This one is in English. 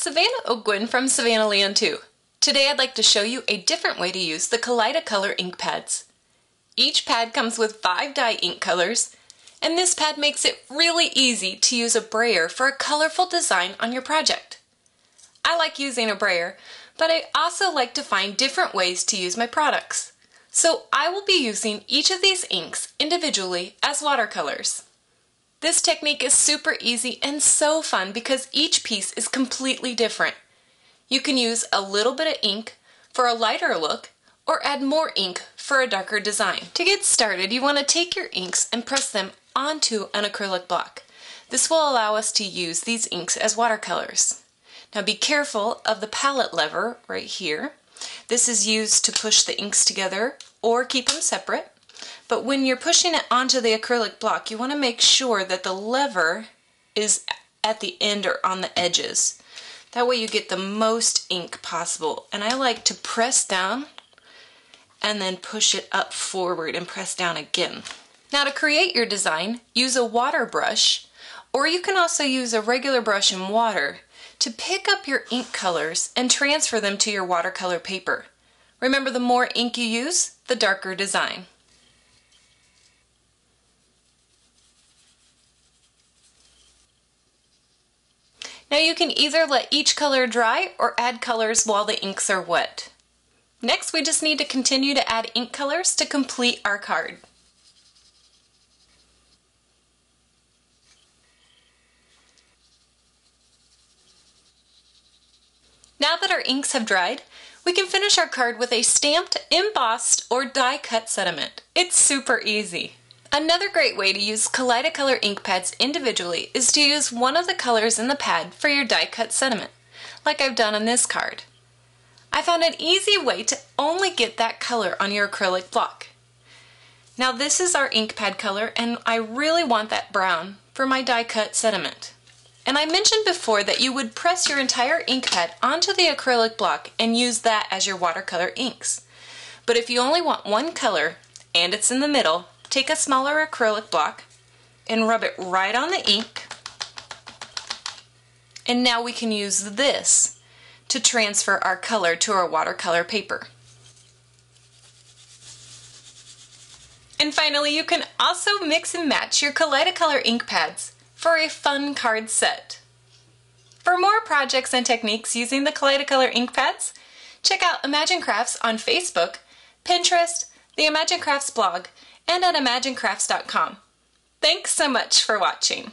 Savannah O'Gwynn from Savannah Land 2. Today I'd like to show you a different way to use the Kaleidacolor ink pads. Each pad comes with 5 dye ink colors, and this pad makes it really easy to use a brayer for a colorful design on your project. I like using a brayer, but I also like to find different ways to use my products. So I will be using each of these inks individually as watercolors. This technique is super easy and so fun because each piece is completely different. You can use a little bit of ink for a lighter look or add more ink for a darker design. To get started, you want to take your inks and press them onto an acrylic block. This will allow us to use these inks as watercolors. Now be careful of the palette lever right here. This is used to push the inks together or keep them separate. But when you're pushing it onto the acrylic block, you want to make sure that the lever is at the end or on the edges. That way you get the most ink possible. And I like to press down and then push it up forward and press down again. Now to create your design, use a water brush, or you can also use a regular brush and water to pick up your ink colors and transfer them to your watercolor paper. Remember, the more ink you use, the darker design. Now you can either let each color dry or add colors while the inks are wet. Next, we just need to continue to add ink colors to complete our card. Now that our inks have dried, we can finish our card with a stamped, embossed, or die-cut sentiment. It's super easy. Another great way to use Kaleidacolor ink pads individually is to use one of the colors in the pad for your die-cut sentiment, like I've done on this card. I found an easy way to only get that color on your acrylic block. Now this is our ink pad color, and I really want that brown for my die-cut sentiment. And I mentioned before that you would press your entire ink pad onto the acrylic block and use that as your watercolor inks. But if you only want one color and it's in the middle, take a smaller acrylic block and rub it right on the ink. And now we can use this to transfer our color to our watercolor paper. And finally, you can also mix and match your Kaleidacolor ink pads for a fun card set. For more projects and techniques using the Kaleidacolor ink pads, check out Imagine Crafts on Facebook, Pinterest, the Imagine Crafts blog, and at imaginecrafts.com. Thanks so much for watching.